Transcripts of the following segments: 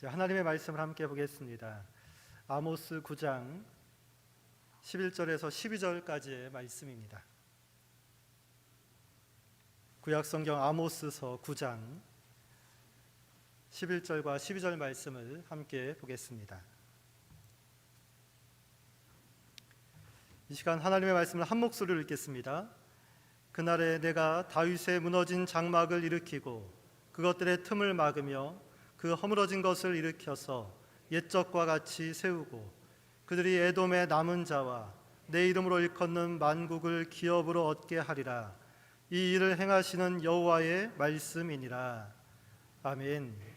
하나님의 말씀을 함께 보겠습니다. 아모스 9장 11절에서 12절까지의 말씀입니다. 구약성경 아모스서 9장 11절과 12절 말씀을 함께 보겠습니다. 이 시간 하나님의 말씀을 한 목소리로 읽겠습니다. 그날에 내가 다윗의 무너진 장막을 일으키고 그것들의 틈을 막으며 그 허물어진 것을 일으켜서 옛적과 같이 세우고 그들이 에돔의 남은 자와 내 이름으로 일컫는 만국을 기업으로 얻게 하리라. 이 일을 행하시는 여호와의 말씀이니라. 아멘.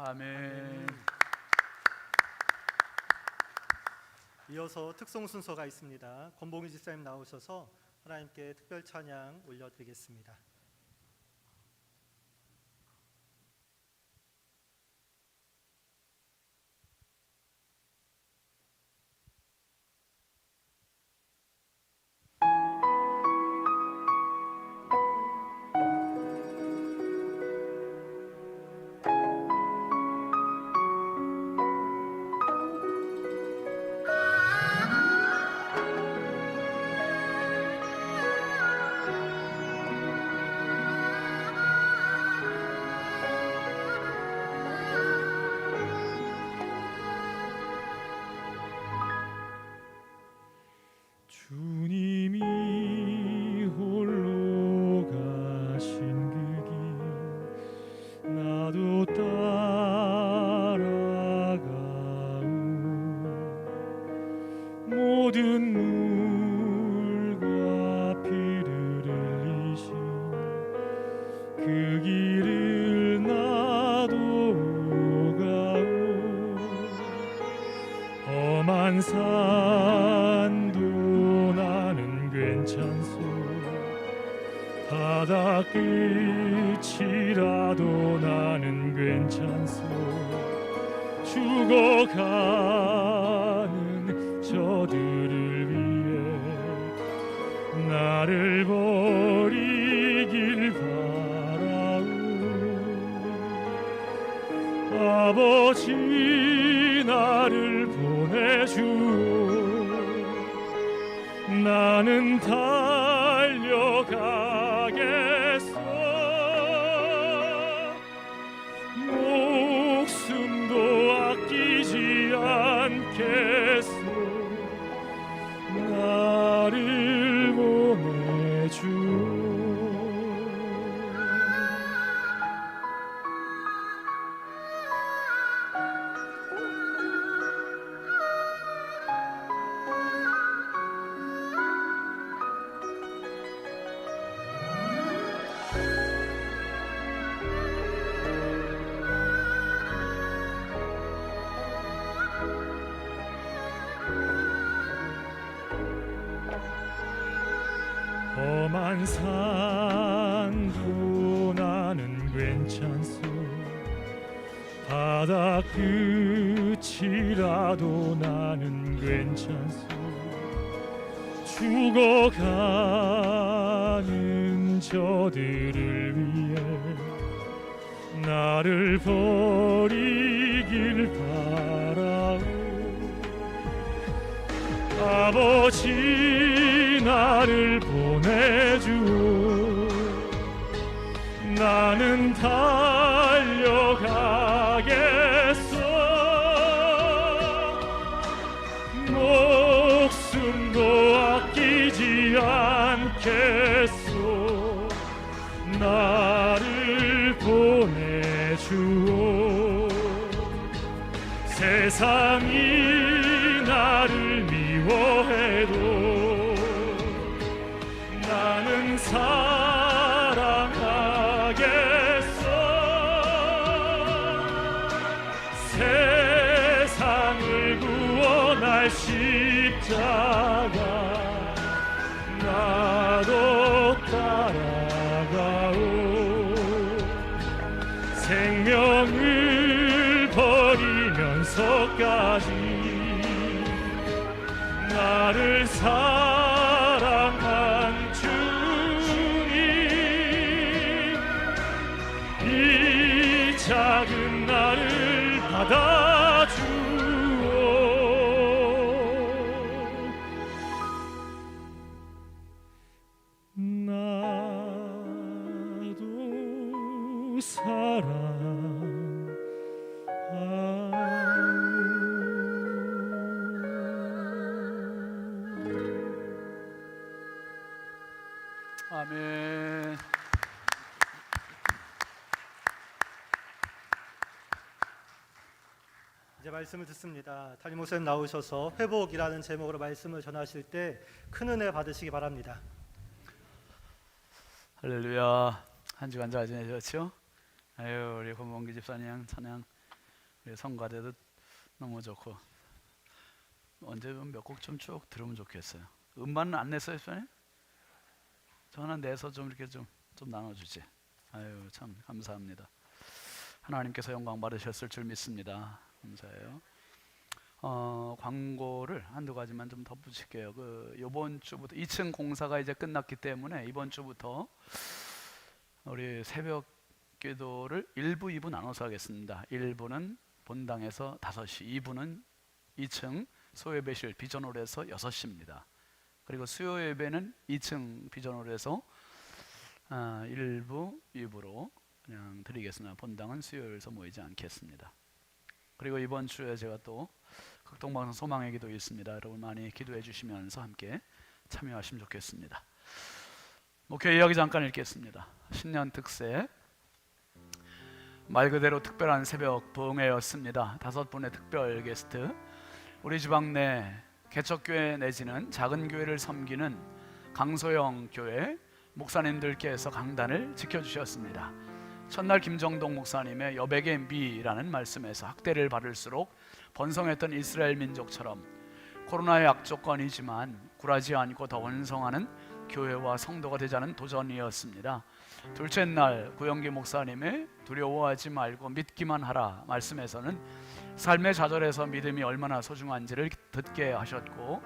아멘. 이어서 특송 순서가 있습니다. 권봉희 집사님 나오셔서 하나님께 특별 찬양 올려드리겠습니다. 그 길을 나도 가오. 험한 산도 나는 괜찮소. 바다 끝이라도 나는 괜찮소. 죽어가는 저들을 위해 나를 버리길 바라오. 아버지 나를 보내주오. 나는 달려가겠소. 목숨도 아끼지 않겠소. 나를 보내주오. 험한 산도 나는 괜찮소. 바다 끝이라도 나는 괜찮소. 죽어가는 저들을 위해 나를 버리길 바라오. 아버지 나를 보내주오. 나는 달려가겠소. 목숨도 아끼지 않겠소. 나를 보내주오. 세상이 나를 미워해도 나는 사랑하겠소. 세상을 구원할 십자가 나도 따라가오. 생명을 버리면서까지 나를 사랑한 주님, 이 작은 나를 받아주오. 나도 아멘. 이제 말씀을 듣습니다. 담임 목사님 나오셔서 회복이라는 제목으로 말씀을 전하실 때 큰 은혜 받으시기 바랍니다. 할렐루야. 한 주간 잘 지내셨죠? 아유, 우리 권봉기 집사님 찬양, 우리 성가대도 너무 좋고, 언제 몇 곡 좀 쭉 들으면 좋겠어요. 음반은 안 냈어요, 집사님? 저 하나 내서 좀 이렇게 좀 나눠주지. 아유, 참 감사합니다. 하나님께서 영광 받으셨을 줄 믿습니다. 감사해요. 광고를 한두 가지만 좀 덧붙일게요. 이번 주부터 2층 공사가 이제 끝났기 때문에 이번 주부터 우리 새벽 기도를 1부, 2부 나눠서 하겠습니다. 1부는 본당에서 5시, 2부는 2층 소예배실 비전홀에서 6시입니다. 그리고 수요 예배는 2층 비전홀에서 1부, 2부로 그냥 드리겠습니다. 본당은 수요일에서 모이지 않겠습니다. 그리고 이번 주에 제가 또 극동방송 소망의 기도 있습니다. 여러분 많이 기도해 주시면서 함께 참여하시면 좋겠습니다. 목회 이야기 잠깐 읽겠습니다. 신년 특세, 말 그대로 특별한 새벽 부흥회였습니다. 5분의 특별 게스트, 우리 지방 내 개척교회 내지는 작은 교회를 섬기는 강소영 교회 목사님들께서 강단을 지켜주셨습니다. 첫날 김정동 목사님의 여백의 미라는 말씀에서 학대를 받을수록 번성했던 이스라엘 민족처럼 코로나의 악조건이지만 굴하지 않고 더 원성하는 교회와 성도가 되자는 도전이었습니다. 둘째 날 구영기 목사님의 두려워하지 말고 믿기만 하라 말씀에서는 삶의 좌절에서 믿음이 얼마나 소중한지를 듣게 하셨고,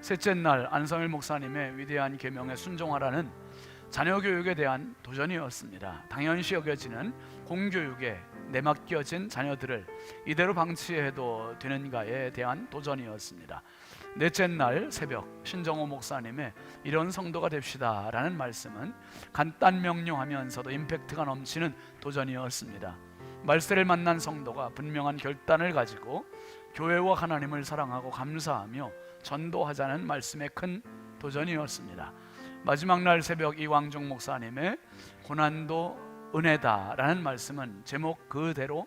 셋째 날 안성일 목사님의 위대한 계명에 순종하라는 자녀 교육에 대한 도전이었습니다. 당연시 여겨지는 공교육에 내맡겨진 자녀들을 이대로 방치해도 되는가에 대한 도전이었습니다. 넷째 날 새벽 신정호 목사님의 이런 성도가 됩시다 라는 말씀은 간단 명료하면서도 임팩트가 넘치는 도전이었습니다. 말세를 만난 성도가 분명한 결단을 가지고 교회와 하나님을 사랑하고 감사하며 전도하자는 말씀의 큰 도전이었습니다. 마지막 날 새벽 이광종 목사님의 고난도 은혜다 라는 말씀은 제목 그대로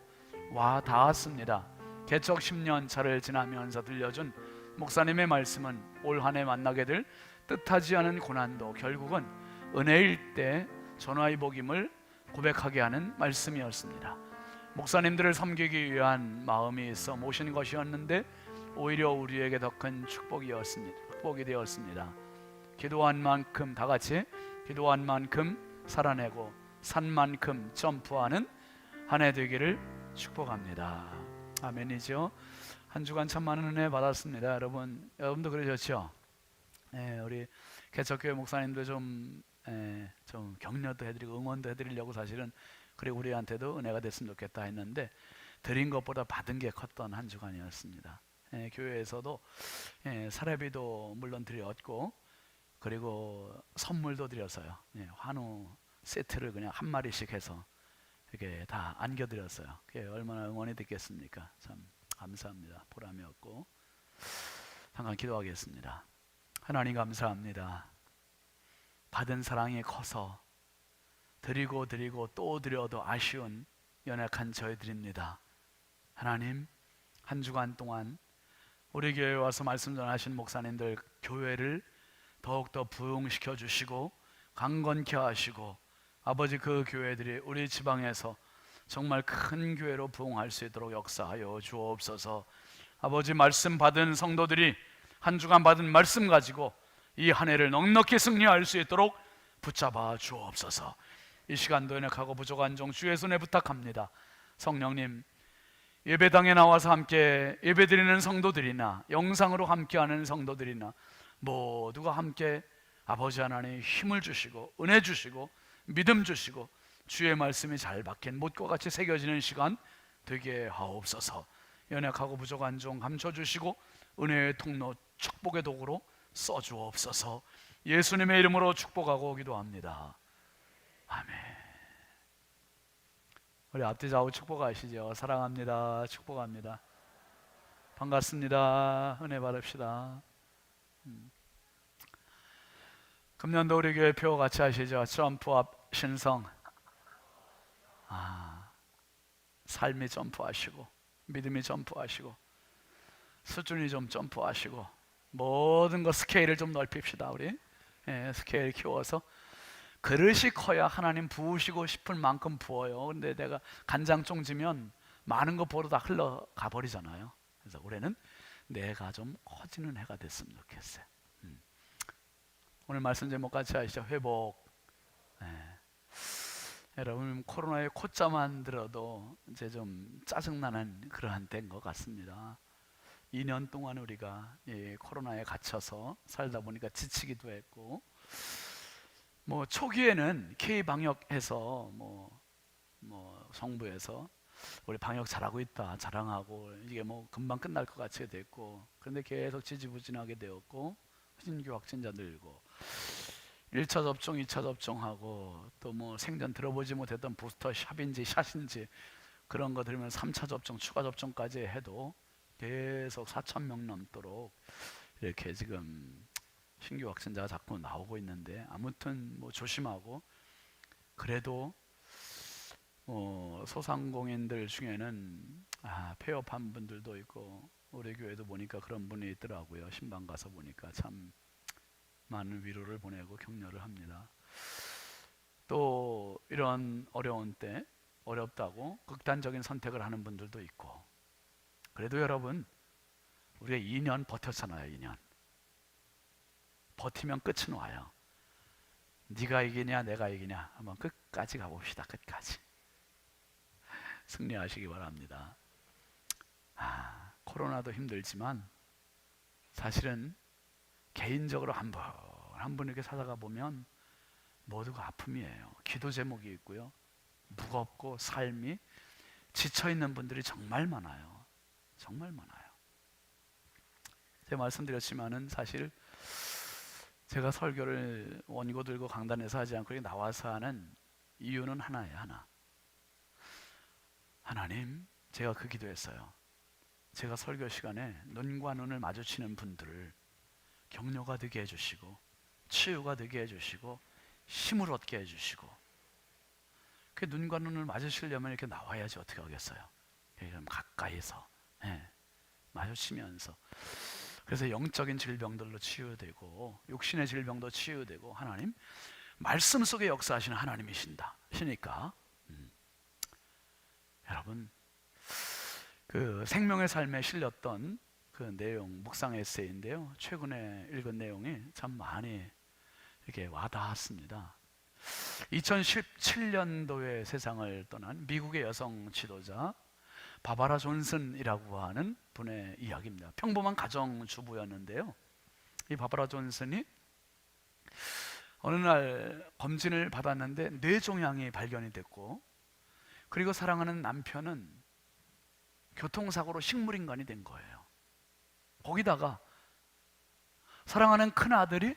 와 닿았습니다. 개척 10년 차를 지나면서 들려준 목사님의 말씀은 올 한 해 만나게 될 뜻하지 않은 고난도 결국은 은혜일 때 전화의 복임을 고백하게 하는 말씀이었습니다. 목사님들을 섬기기 위한 마음이 있어 모신 것이었는데 오히려 우리에게 더 큰 축복이 되었습니다. 기도한 만큼 다 같이 기도한 만큼 살아내고 산 만큼 점프하는 한 해 되기를 축복합니다. 아멘이죠. 한 주간 참 많은 은혜 받았습니다. 여러분도 그러셨죠? 우리 개척교회 목사님도 좀 격려도 해드리고 응원도 해드리려고 사실은 그리고 우리한테도 은혜가 됐으면 좋겠다 했는데 드린 것보다 받은 게 컸던 한 주간이었습니다. 교회에서도 사례비도 물론 드렸고 그리고 선물도 드렸어요. 한우 세트를 그냥 한 마리씩 해서 이렇게 다 안겨드렸어요. 그게 얼마나 응원이 됐겠습니까? 참 감사합니다. 보람이었고. 잠깐 기도하겠습니다. 하나님 감사합니다. 받은 사랑이 커서 드리고 또 드려도 아쉬운 연약한 저희들입니다. 하나님 한 주간 동안 우리 교회에 와서 말씀 전하신 목사님들 교회를 더욱더 부흥시켜 주시고 강건케 하시고 아버지 그 교회들이 우리 지방에서 정말 큰 교회로 부흥할 수 있도록 역사하여 주옵소서. 아버지 말씀 받은 성도들이 한 주간 받은 말씀 가지고 이 한 해를 넉넉히 승리할 수 있도록 붙잡아 주옵소서. 이 시간도 연약하고 부족한 종 주의 손에 부탁합니다. 성령님 예배당에 나와서 함께 예배드리는 성도들이나 영상으로 함께하는 성도들이나 모두가 함께 아버지 하나님 힘을 주시고 은혜 주시고 믿음 주시고 주의 말씀이 잘 박힌 못과 같이 새겨지는 시간 되게 하옵소서. 연약하고 부족한 종 감춰주시고 은혜의 통로 축복의 도구로 써주옵소서. 예수님의 이름으로 축복하고 기도합니다. 아멘. 우리 앞뒤 좌우 축복하시죠. 사랑합니다. 축복합니다. 반갑습니다. 은혜 받읍시다. 금년도 우리 교회 표 같이 하시죠. 트럼프 앞 신성. 삶이 점프하시고 믿음이 점프하시고 수준이 좀 점프하시고 모든 거 스케일을 좀 넓힙시다. 우리 스케일 키워서 그릇이 커야 하나님 부으시고 싶을 만큼 부어요. 근데 내가 간장 쫑지면 많은 거 보러 다 흘러가 버리잖아요. 그래서 올해는 내가 좀 커지는 해가 됐으면 좋겠어요. 오늘 말씀 제목 같이 하시죠. 회복. 여러분 코로나의 코자만 들어도 이제 좀 짜증나는 그러한 때인 것 같습니다. 2년 동안 우리가 코로나에 갇혀서 살다 보니까 지치기도 했고 뭐 초기에는 K-방역해서 뭐 정부에서 우리 방역 잘하고 있다 자랑하고 이게 뭐 금방 끝날 것 같이 됐고 그런데 계속 지지부진하게 되었고 신규 확진자 늘고 1차 접종, 2차 접종하고 또 뭐 생전 들어보지 못했던 부스터 샵인지 샷인지 그런 거 들으면 3차 접종, 추가 접종까지 해도 계속 4,000명 넘도록 이렇게 지금 신규 확진자가 자꾸 나오고 있는데 아무튼 뭐 조심하고 그래도 소상공인들 중에는 폐업한 분들도 있고 우리 교회도 보니까 그런 분이 있더라고요. 신방 가서 보니까 참 많은 위로를 보내고 격려를 합니다. 또 이런 어려운 때 어렵다고 극단적인 선택을 하는 분들도 있고, 그래도 여러분 우리가 2년 버텼잖아요. 2년 버티면 끝은 와요. 네가 이기냐 내가 이기냐 한번 끝까지 가봅시다. 끝까지 승리하시기 바랍니다. 코로나도 힘들지만 사실은 개인적으로 한 분 이렇게 살아가 보면 모두가 아픔이에요. 기도 제목이 있고요. 무겁고 삶이 지쳐있는 분들이 정말 많아요. 정말 많아요. 제가 말씀드렸지만은 사실 제가 설교를 원고 들고 강단에서 하지 않고 나와서 하는 이유는 하나예요. 하나. 하나님, 제가 그 기도했어요. 제가 설교 시간에 눈과 눈을 마주치는 분들을 격려가 되게 해주시고 치유가 되게 해주시고 힘을 얻게 해주시고, 그 눈과 눈을 마주치려면 이렇게 나와야지 어떻게 하겠어요. 좀 가까이서 마주치면서, 그래서 영적인 질병들로 치유되고 육신의 질병도 치유되고, 하나님 말씀 속에 역사하시는 하나님이시니까 여러분 그 생명의 삶에 실렸던 그 내용, 묵상 에세이인데요, 최근에 읽은 내용이 참 많이 이렇게 와닿았습니다. 2017년도에 세상을 떠난 미국의 여성 지도자 바바라 존슨이라고 하는 분의 이야기입니다. 평범한 가정주부였는데요, 이 바바라 존슨이 어느 날 검진을 받았는데 뇌종양이 발견이 됐고, 그리고 사랑하는 남편은 교통사고로 식물인간이 된 거예요. 거기다가 사랑하는 큰아들이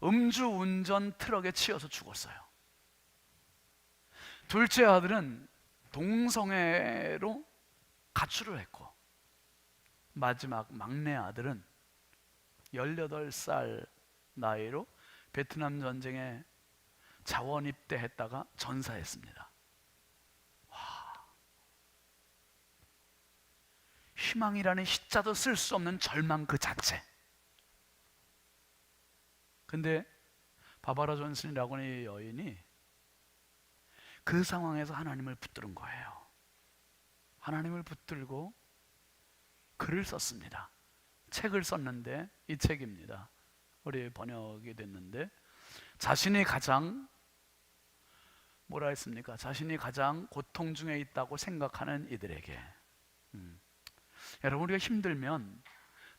음주운전 트럭에 치여서 죽었어요. 둘째 아들은 동성애로 가출을 했고, 마지막 막내 아들은 18살 나이로 베트남 전쟁에 자원 입대했다가 전사했습니다. 희망이라는 희자도 쓸 수 없는 절망 그 자체. 근데 바바라 존슨이라고 하는 이 여인이 그 상황에서 하나님을 붙드는 거예요. 하나님을 붙들고 글을 썼습니다. 책을 썼는데 이 책입니다. 우리 번역이 됐는데, 자신이 가장 뭐라 했습니까? 자신이 가장 고통 중에 있다고 생각하는 이들에게. 여러분, 우리가 힘들면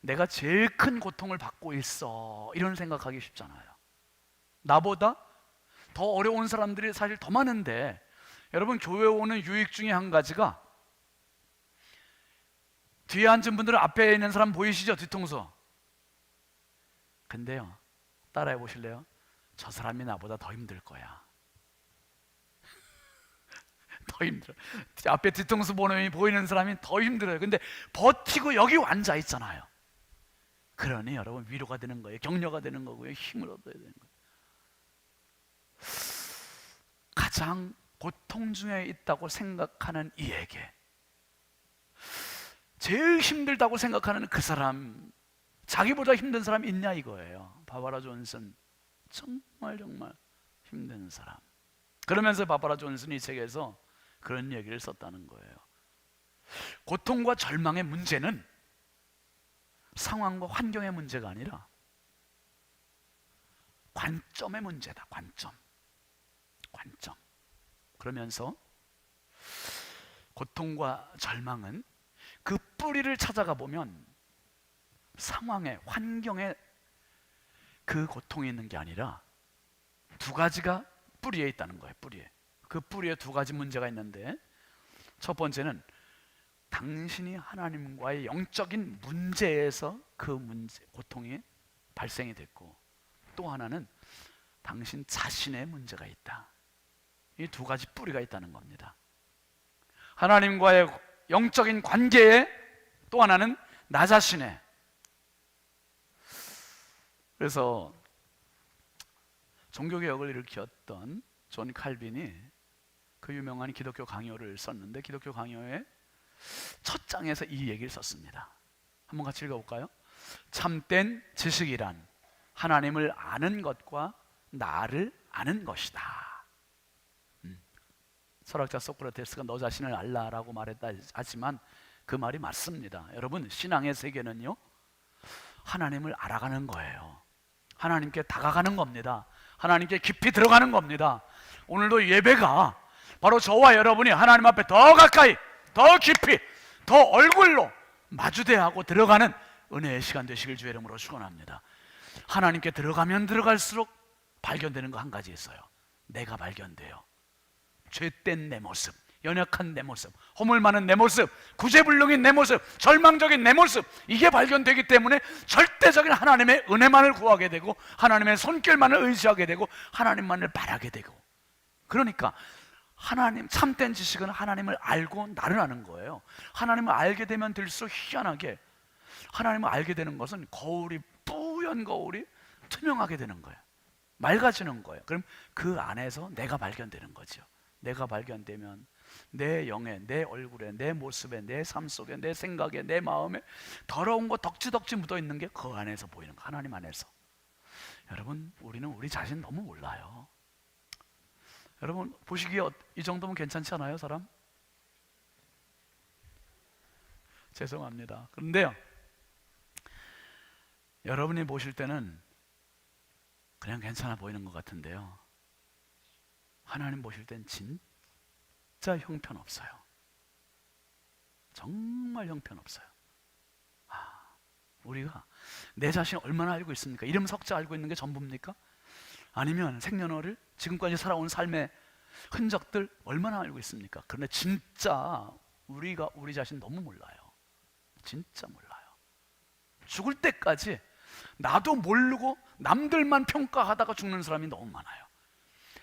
내가 제일 큰 고통을 받고 있어, 이런 생각하기 쉽잖아요. 나보다 더 어려운 사람들이 사실 더 많은데, 여러분 교회 오는 유익 중에 한 가지가, 뒤에 앉은 분들은 앞에 있는 사람 보이시죠? 뒤통수. 근데요, 따라해 보실래요? 저 사람이 나보다 더 힘들 거야. 더 힘들어. 앞에 뒤통수 보이는 사람이 더 힘들어요. 근데 버티고 여기 앉아 있잖아요. 그러니 여러분 위로가 되는 거예요. 격려가 되는 거고요. 힘을 얻어야 되는 거예요. 가장 고통 중에 있다고 생각하는 이에게, 제일 힘들다고 생각하는 그 사람, 자기보다 힘든 사람이 있냐 이거예요. 바바라 존슨, 정말 힘든 사람. 그러면서 바바라 존슨이 이 책에서 그런 얘기를 썼다는 거예요. 고통과 절망의 문제는 상황과 환경의 문제가 아니라 관점의 문제다. 관점. 그러면서 고통과 절망은 그 뿌리를 찾아가 보면 상황에, 환경에 그 고통이 있는 게 아니라 두 가지가 뿌리에 있다는 거예요. 그 뿌리에 두 가지 문제가 있는데, 첫 번째는 당신이 하나님과의 영적인 문제에서 그 문제, 고통이 발생이 됐고, 또 하나는 당신 자신의 문제가 있다. 이 두 가지 뿌리가 있다는 겁니다. 하나님과의 영적인 관계에, 또 하나는 나 자신의. 그래서 종교개혁을 일으켰던 존 칼빈이 그 유명한 기독교 강요를 썼는데, 기독교 강요의 첫 장에서 이 얘기를 썼습니다. 한번 같이 읽어볼까요? 참된 지식이란 하나님을 아는 것과 나를 아는 것이다. 철학자 소크라테스가 너 자신을 알라라고 말했다 하지만 그 말이 맞습니다. 여러분, 신앙의 세계는요, 하나님을 알아가는 거예요. 하나님께 다가가는 겁니다. 하나님께 깊이 들어가는 겁니다. 오늘도 예배가 바로 저와 여러분이 하나님 앞에 더 가까이, 더 깊이, 더 얼굴로 마주대하고 들어가는 은혜의 시간 되시길 주의 이름으로 축원합니다. 하나님께 들어가면 들어갈수록 발견되는 거 한 가지 있어요. 내가 발견돼요. 죄된 내 모습, 연약한 내 모습, 허물 많은 내 모습, 구제불능인 내 모습, 절망적인 내 모습, 이게 발견되기 때문에 절대적인 하나님의 은혜만을 구하게 되고 하나님의 손길만을 의지하게 되고 하나님만을 바라게 되고, 그러니까 하나님, 참된 지식은 하나님을 알고 나른하는 거예요. 하나님을 알게 되면 될수록 희한하게 하나님을 알게 되는 것은 거울이, 뿌연 거울이 투명하게 되는 거예요. 맑아지는 거예요. 그럼 그 안에서 내가 발견되는 거죠. 내가 발견되면 내 영에, 내 얼굴에, 내 모습에, 내 삶 속에, 내 생각에, 내 마음에 더러운 거 덕지덕지 묻어있는 게 그 안에서 보이는 거, 하나님 안에서. 여러분, 우리는 우리 자신 너무 몰라요. 여러분 보시기에 이 정도면 괜찮지 않아요, 사람? 죄송합니다. 그런데요, 여러분이 보실 때는 그냥 괜찮아 보이는 것 같은데요, 하나님 보실 땐 진짜 형편없어요. 정말 형편없어요. 우리가 내 자신 얼마나 알고 있습니까? 이름 석자 알고 있는 게 전부입니까? 아니면 생년월일, 지금까지 살아온 삶의 흔적들 얼마나 알고 있습니까? 그런데 진짜 우리가 우리 자신 너무 몰라요. 진짜 몰라요. 죽을 때까지 나도 모르고 남들만 평가하다가 죽는 사람이 너무 많아요.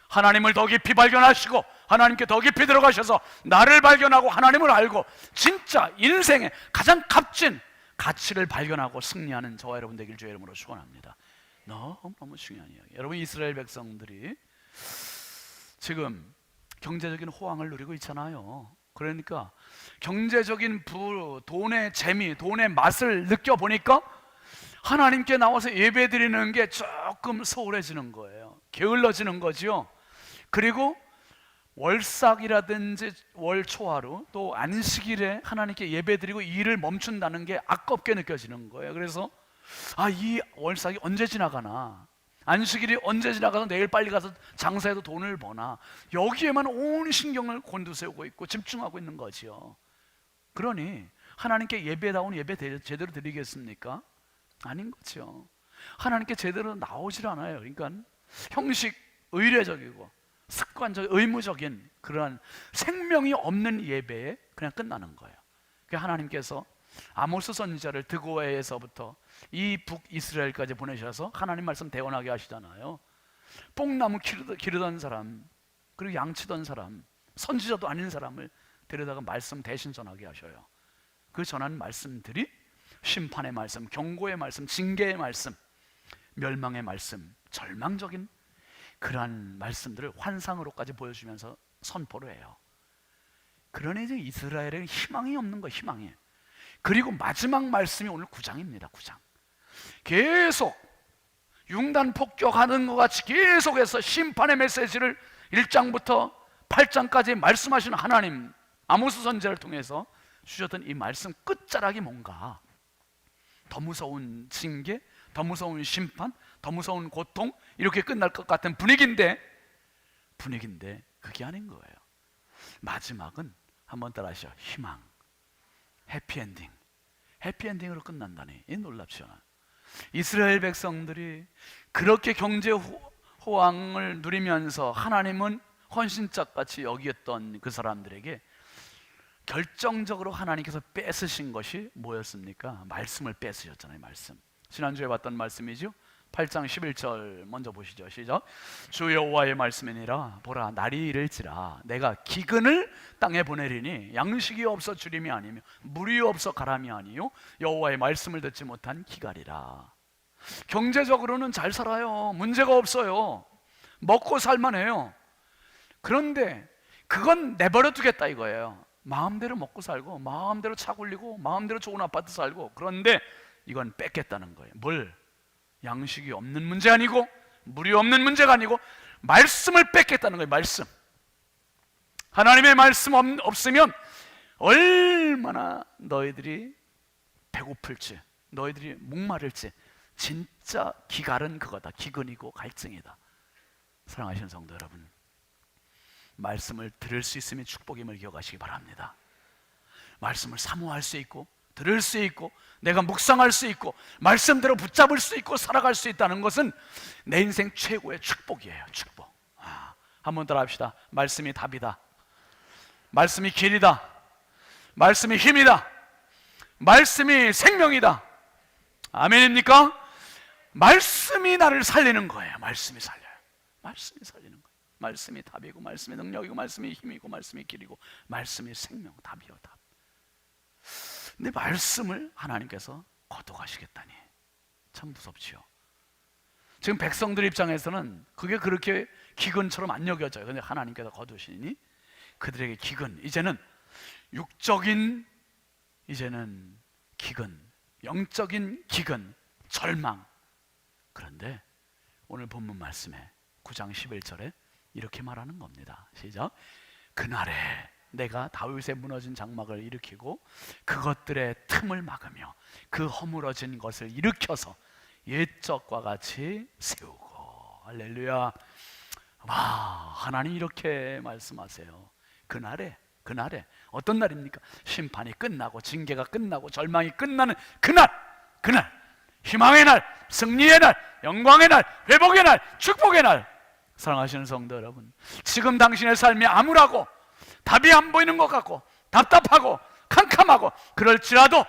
하나님을 더 깊이 발견하시고 하나님께 더 깊이 들어가셔서 나를 발견하고 하나님을 알고 진짜 인생의 가장 값진 가치를 발견하고 승리하는 저와 여러분 되길 주의 이름으로 축원합니다. 너무너무 중요한 이야기예요. 여러분, 이스라엘 백성들이 지금 경제적인 호황을 누리고 있잖아요. 그러니까 경제적인 돈의 재미, 돈의 맛을 느껴보니까 하나님께 나와서 예배드리는 게 조금 소홀해지는 거예요. 게을러지는 거지요. 그리고 월삭이라든지 월초하루, 또 안식일에 하나님께 예배드리고 일을 멈춘다는 게 아깝게 느껴지는 거예요. 그래서 이 월삭이 언제 지나가나, 안식일이 언제 지나가서 내일 빨리 가서 장사해도 돈을 버나, 여기에만 온 신경을 곤두세우고 있고 집중하고 있는 거지요. 그러니 하나님께 예배다운 예배 제대로 드리겠습니까? 아닌 거죠. 하나님께 제대로 나오질 않아요. 그러니까 형식, 의례적이고 습관적, 의무적인 그러한 생명이 없는 예배에 그냥 끝나는 거예요. 그러니까 하나님께서 아모스 선지자를 드고에서부터 이 북이스라엘까지 보내셔서 하나님 말씀 대원하게 하시잖아요. 뽕나무 기르던 사람, 그리고 양치던 사람, 선지자도 아닌 사람을 데려다가 말씀 대신 전하게 하셔요. 그 전하는 말씀들이 심판의 말씀, 경고의 말씀, 징계의 말씀, 멸망의 말씀, 절망적인 그러한 말씀들을 환상으로까지 보여주면서 선포를 해요. 그러니 이제 이스라엘에는 희망이 없는 거예요. 희망이. 그리고 마지막 말씀이 오늘 9장입니다. 9장. 계속 융단 폭격하는 것 같이 계속해서 심판의 메시지를 1장부터 8장까지 말씀하시는 하나님, 아모스 선지자를 통해서 주셨던 이 말씀 끝자락이 뭔가 더 무서운 징계, 더 무서운 심판, 더 무서운 고통, 이렇게 끝날 것 같은 분위기인데 그게 아닌 거예요. 마지막은 한번 따라하시죠. 희망, 해피엔딩. 해피엔딩으로 끝난다니, 이 놀랍죠. 이스라엘 백성들이 그렇게 경제 호황을 누리면서 하나님은 헌신짝같이 여겼던 그 사람들에게 결정적으로 하나님께서 뺏으신 것이 뭐였습니까? 말씀을 뺏으셨잖아요. 말씀. 지난주에 봤던 말씀이죠. 8장 11절 먼저 보시죠. 시작. 주 여호와의 말씀이니라. 보라, 날이 이를지라 내가 기근을 땅에 보내리니 양식이 없어 주림이 아니며 물이 없어 가람이 아니요 여호와의 말씀을 듣지 못한 기갈이라. 경제적으로는 잘 살아요. 문제가 없어요. 먹고 살만해요. 그런데 그건 내버려 두겠다 이거예요. 마음대로 먹고 살고 마음대로 차 굴리고 마음대로 좋은 아파트 살고, 그런데 이건 뺏겠다는 거예요. 뭘? 양식이 없는 문제 아니고 물이 없는 문제가 아니고 말씀을 뺏겠다는 거예요. 말씀. 하나님의 말씀 없으면 얼마나 너희들이 배고플지, 너희들이 목마를지. 진짜 기갈은 그거다. 기근이고 갈증이다. 사랑하시는 성도 여러분, 말씀을 들을 수 있으면 축복임을 기억하시기 바랍니다. 말씀을 사모할 수 있고 들을 수 있고 내가 묵상할 수 있고 말씀대로 붙잡을 수 있고 살아갈 수 있다는 것은 내 인생 최고의 축복이에요. 축복. 한번 더 합시다. 말씀이 답이다. 말씀이 길이다. 말씀이 힘이다. 말씀이 생명이다. 아멘입니까? 말씀이 나를 살리는 거예요. 말씀이 살려요. 말씀이 살리는 거예요. 말씀이 답이고 말씀이 능력이고 말씀이 힘이고 말씀이 길이고 말씀이 생명, 답이요 답. 근데 말씀을 하나님께서 거둬가시겠다니 참 무섭지요. 지금 백성들 입장에서는 그게 그렇게 기근처럼 안 여겨져요. 근데 하나님께서 거두시니 그들에게 기근, 이제는 육적인 이제는 기근, 영적인 기근, 절망. 그런데 오늘 본문 말씀에 9장 11절에 이렇게 말하는 겁니다. 시작. 그날에 내가 다윗의 무너진 장막을 일으키고 그것들의 틈을 막으며 그 허물어진 것을 일으켜서 옛적과 같이 세우고. 할렐루야. 와, 하나님 이렇게 말씀하세요. 그날에 어떤 날입니까? 심판이 끝나고 징계가 끝나고 절망이 끝나는 그날, 희망의 날, 승리의 날, 영광의 날, 회복의 날, 축복의 날. 사랑하시는 성도 여러분, 지금 당신의 삶이 암울하고 답이 안 보이는 것 같고 답답하고 캄캄하고 그럴지라도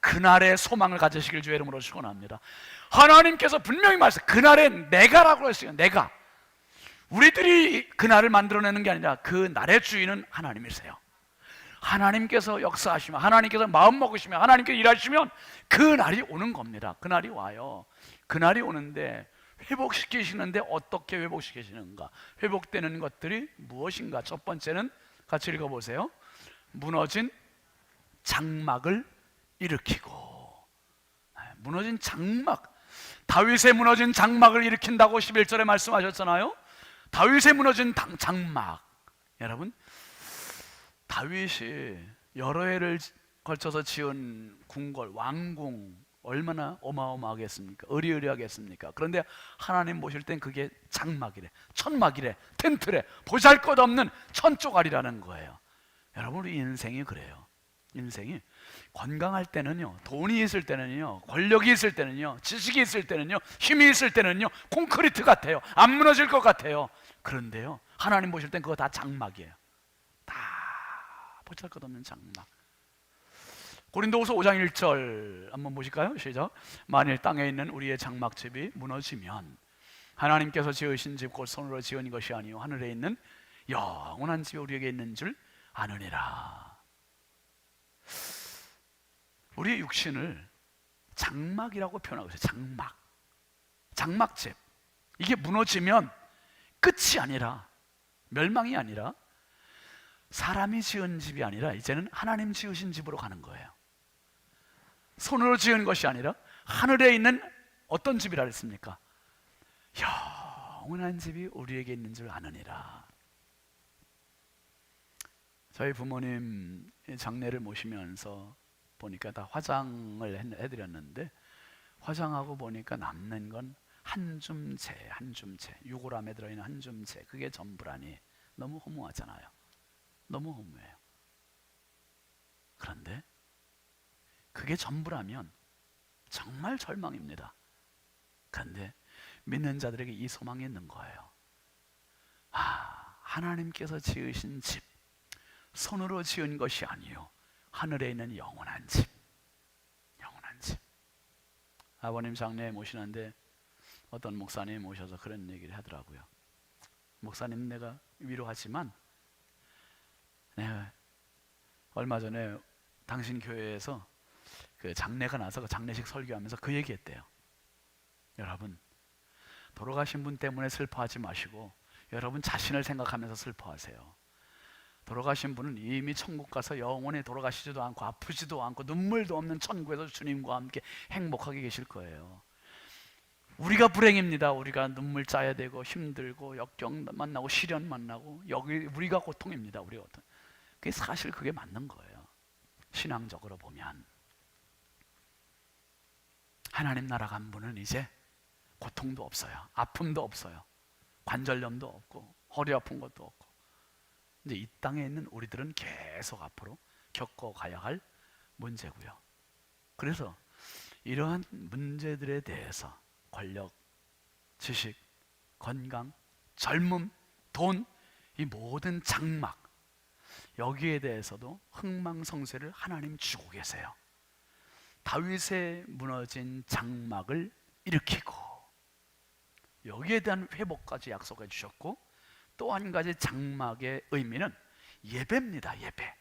그날의 소망을 가지시길 주의 이름으로 축원합니다. 하나님께서 분명히 말씀, 그날에 내가라고 했어요. 내가. 우리들이 그날을 만들어내는 게 아니라 그 날의 주인은 하나님이세요. 하나님께서 역사하시면, 하나님께서 마음 먹으시면, 하나님께서 일하시면 그 날이 오는 겁니다. 그 날이 와요. 그 날이 오는데 회복시키시는데 어떻게 회복시키시는가? 회복되는 것들이 무엇인가? 첫 번째는 같이 읽어보세요. 무너진 장막을 일으키고. 무너진 장막, 다윗의 무너진 장막을 일으킨다고 11절에 말씀하셨잖아요. 다윗의 무너진 장막. 여러분, 다윗이 여러 해를 걸쳐서 지은 궁궐, 왕궁 얼마나 어마어마하겠습니까? 으리으리하겠습니까? 그런데 하나님 보실 땐 그게 장막이래, 천막이래, 텐트래, 보잘것없는 천조가리라는 거예요. 여러분, 우리 인생이 그래요. 인생이 건강할 때는요, 돈이 있을 때는요, 권력이 있을 때는요, 지식이 있을 때는요, 힘이 있을 때는요, 콘크리트 같아요. 안 무너질 것 같아요. 그런데요, 하나님 보실 땐 그거 다 장막이에요. 다 보잘것없는 장막. 고린도후서 5장 1절 한번 보실까요? 시작. 만일 땅에 있는 우리의 장막집이 무너지면 하나님께서 지으신 집 곧 손으로 지은 것이 아니요 하늘에 있는 영원한 집이 우리에게 있는 줄 아느니라. 우리의 육신을 장막이라고 표현하고 있어요. 장막, 장막집. 이게 무너지면 끝이 아니라, 멸망이 아니라, 사람이 지은 집이 아니라 이제는 하나님 지으신 집으로 가는 거예요. 손으로 지은 것이 아니라 하늘에 있는 어떤 집이라 했습니까? 영원한 집이 우리에게 있는 줄 아느니라. 저희 부모님 장례를 모시면서 보니까 다 화장을 해드렸는데, 화장하고 보니까 남는 건 한 줌채, 유골함에 들어있는 한 줌채, 그게 전부라니 너무 허무하잖아요. 너무 허무해요. 그런데 그게 전부라면 정말 절망입니다. 그런데 믿는 자들에게 이 소망이 있는 거예요. 하나님께서 지으신 집, 손으로 지은 것이 아니요 하늘에 있는 영원한 집, 영원한 집. 아버님 장례에 모시는데 어떤 목사님 모셔서 그런 얘기를 하더라고요. 목사님, 내가 위로하지만 내가 얼마 전에 당신 교회에서 그 장례가 나서 그 장례식 설교하면서 그 얘기했대요. 여러분, 돌아가신 분 때문에 슬퍼하지 마시고 여러분 자신을 생각하면서 슬퍼하세요. 돌아가신 분은 이미 천국 가서 영원히 돌아가시지도 않고 아프지도 않고 눈물도 없는 천국에서 주님과 함께 행복하게 계실 거예요. 우리가 불행입니다. 우리가 눈물 짜야 되고 힘들고 역경 만나고 시련 만나고 여기 우리가 고통입니다. 우리가 고통. 그게 사실 그게 맞는 거예요. 신앙적으로 보면 하나님 나라 간 분은 이제 고통도 없어요. 아픔도 없어요. 관절염도 없고 허리 아픈 것도 없고. 근데 이 땅에 있는 우리들은 계속 앞으로 겪어가야 할 문제고요. 그래서 이러한 문제들에 대해서 권력, 지식, 건강, 젊음, 돈, 이 모든 장막, 여기에 대해서도 흥망성쇠를 하나님 주고 계세요. 다윗의 무너진 장막을 일으키고 여기에 대한 회복까지 약속해 주셨고, 또 한 가지 장막의 의미는 예배입니다. 예배.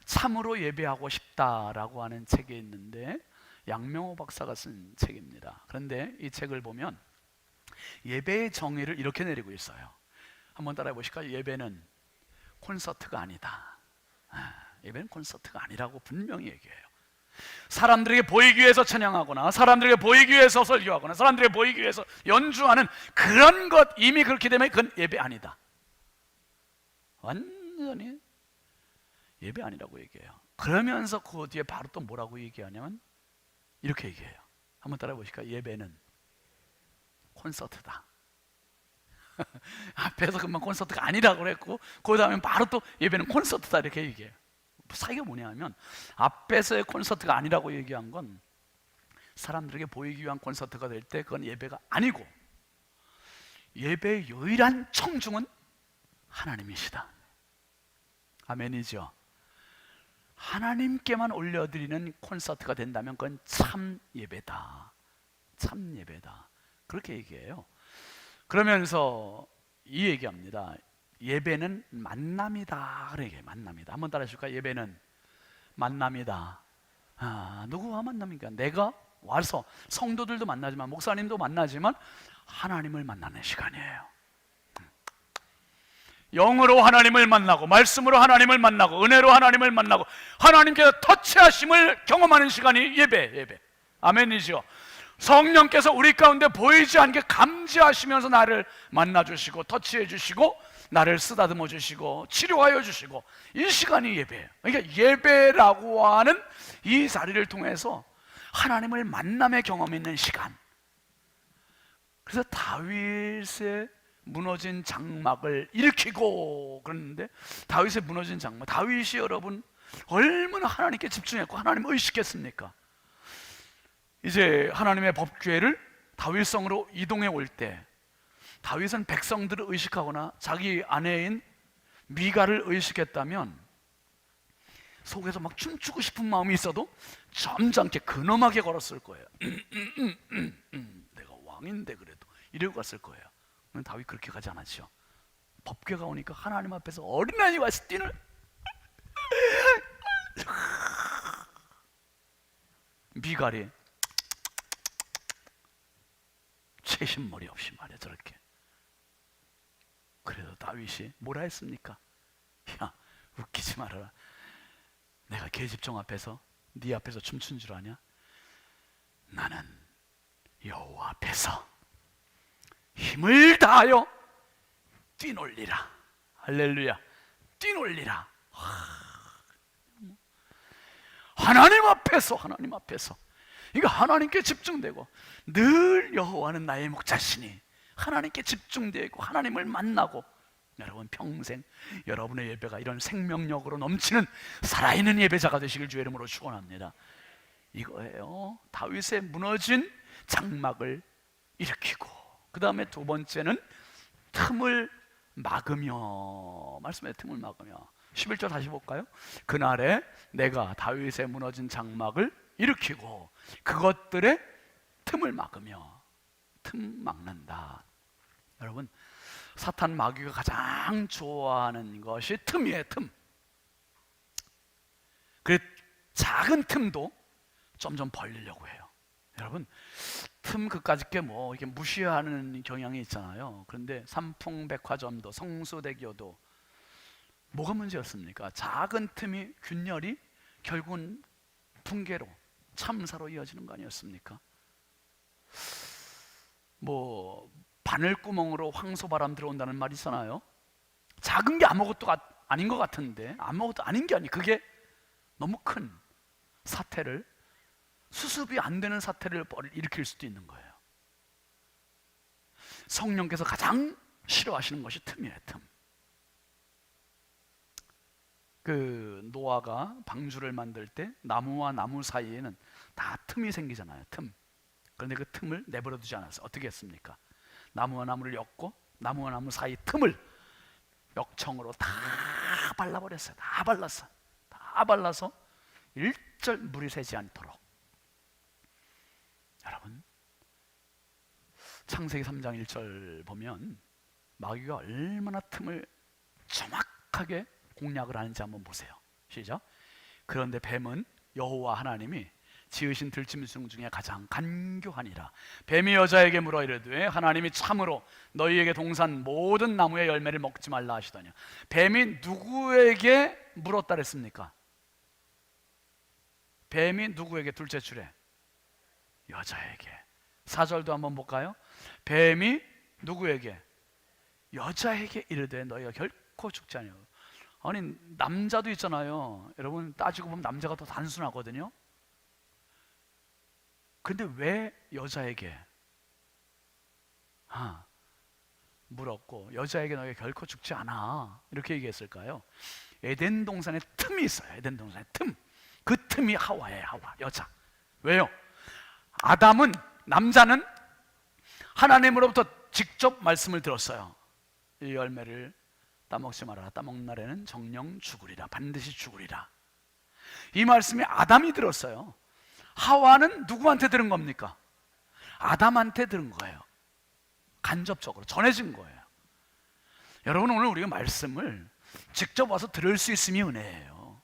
참으로 예배하고 싶다라고 하는 책이 있는데 양명호 박사가 쓴 책입니다. 그런데 이 책을 보면 예배의 정의를 이렇게 내리고 있어요. 한번 따라해 보실까요? 예배는 콘서트가 아니다. 예배는 콘서트가 아니라고 분명히 얘기해요. 사람들에게 보이기 위해서 찬양하거나 사람들에게 보이기 위해서 설교하거나 사람들에게 보이기 위해서 연주하는 그런 것, 이미 그렇게 되면 그건 예배 아니다. 완전히 예배 아니라고 얘기해요. 그러면서 그 뒤에 바로 또 뭐라고 얘기하냐면 이렇게 얘기해요. 한번 따라해 보실까요? 예배는 콘서트다. 앞에서 금방 콘서트가 아니라고 그랬고 그 다음에 바로 또 예배는 콘서트다 이렇게 얘기해요. 사이가 뭐냐면 앞에서의 콘서트가 아니라고 얘기한 건 사람들에게 보이기 위한 콘서트가 될 때 그건 예배가 아니고, 예배의 유일한 청중은 하나님이시다. 아멘이죠. 하나님께만 올려드리는 콘서트가 된다면 그건 참 예배다. 참 예배다. 그렇게 얘기해요. 그러면서 이 얘기합니다. 예배는 만남이다. 그래 얘기해요. 만남이다. 한번 따라해 줄까요? 예배는 만남이다. 누구와 만남입니까? 내가 와서 성도들도 만나지만 목사님도 만나지만 하나님을 만나는 시간이에요. 영으로 하나님을 만나고 말씀으로 하나님을 만나고 은혜로 하나님을 만나고 하나님께서 터치하심을 경험하는 시간이 예배. 아멘이죠. 성령께서 우리 가운데 보이지 않게 감지하시면서 나를 만나주시고 터치해 주시고 나를 쓰다듬어 주시고 치료하여 주시고, 이 시간이 예배예요. 그러니까 예배라고 하는 이 자리를 통해서 하나님을 만남의 경험이 있는 시간. 그래서 다윗의 무너진 장막을 일으키고 그러는데, 다윗의 무너진 장막, 다윗이 여러분 얼마나 하나님께 집중했고 하나님을 의식했습니까? 이제 하나님의 법궤를 다윗성으로 이동해 올 때 다윗은 백성들을 의식하거나 자기 아내인 미가를 의식했다면 속에서 막 춤추고 싶은 마음이 있어도 점잖게 근엄하게 걸었을 거예요. 내가 왕인데 그래도 이러고 갔을 거예요. 그런데 다윗 그렇게 가지 않았죠. 법궤가 오니까 하나님 앞에서 어린아이와 뛰는 미갈이 채신머리 없이 말이야 저렇게. 그래도 다윗이 뭐라 했습니까? 야, 웃기지 말아라. 내가 계집종 앞에서 네 앞에서 춤춘 줄 아냐? 나는 여호와 앞에서 힘을 다하여 뛰놀리라. 할렐루야. 뛰놀리라. 하나님 앞에서 그러니까 하나님께 집중되고, 늘 여호와는 나의 목자시니 하나님께 집중되고 하나님을 만나고, 여러분 평생 여러분의 예배가 이런 생명력으로 넘치는 살아있는 예배자가 되시길 주의 이름으로 축원합니다. 이거예요. 다윗의 무너진 장막을 일으키고, 그 다음에 두 번째는 틈을 막으며, 말씀에 틈을 막으며. 11절 다시 볼까요? 그날에 내가 다윗의 무너진 장막을 일으키고 그것들의 틈을 막으며. 틈 막는다. 여러분, 사탄 마귀가 가장 좋아하는 것이 틈이에요. 틈. 그 작은 틈도 점점 벌리려고 해요. 여러분, 틈 그까짓 게 뭐 이렇게 무시하는 경향이 있잖아요. 그런데 삼풍백화점도 성수대교도 뭐가 문제였습니까? 작은 틈이, 균열이 결국은 붕괴로, 참사로 이어지는 거 아니었습니까? 뭐 바늘구멍으로 황소바람 들어온다는 말이 있잖아요. 작은 게 아무것도 아닌 것 같은데, 아무것도 아닌 게 아니, 그게 너무 큰 사태를, 수습이 안 되는 사태를 일으킬 수도 있는 거예요. 성령께서 가장 싫어하시는 것이 틈이에요. 틈. 그 노아가 방주를 만들 때 나무와 나무 사이에는 다 틈이 생기잖아요. 틈. 그런데 그 틈을 내버려 두지 않았어요. 어떻게 했습니까? 나무와 나무를 엮고 나무와 나무 사이 틈을 역청으로 다 발라버렸어요. 다 발랐어. 다 발라서 일절 물이 새지 않도록. 여러분, 창세기 3장 1절 보면 마귀가 얼마나 틈을 정확하게 공략을 하는지 한번 보세요. 시작. 그런데 뱀은 여호와 하나님이 지으신 들짐승 중에 가장 간교하니라. 뱀이 여자에게 물어 이르되 하나님이 참으로 너희에게 동산 모든 나무의 열매를 먹지 말라 하시더냐. 뱀이 누구에게 물었다 그랬습니까? 뱀이 누구에게 둘째 줄에? 여자에게. 4절도 한번 볼까요? 뱀이 누구에게? 여자에게 이르되 너희가 결코 죽지 아니하고. 아니, 남자도 있잖아요. 여러분, 따지고 보면 남자가 더 단순하거든요. 근데 왜 여자에게 물었고 여자에게 너희가 결코 죽지 않아 이렇게 얘기했을까요? 에덴 동산에 틈이 있어요. 에덴 동산에 틈. 그 틈이 하와예요. 하와, 여자. 왜요? 아담은, 남자는 하나님으로부터 직접 말씀을 들었어요. 이 열매를 따먹지 말아라. 따먹는 날에는 정령 죽으리라. 반드시 죽으리라. 이 말씀이 아담이 들었어요. 하와는 누구한테 들은 겁니까? 아담한테 들은 거예요. 간접적으로 전해진 거예요. 여러분, 오늘 우리가 말씀을 직접 와서 들을 수 있음이 은혜예요.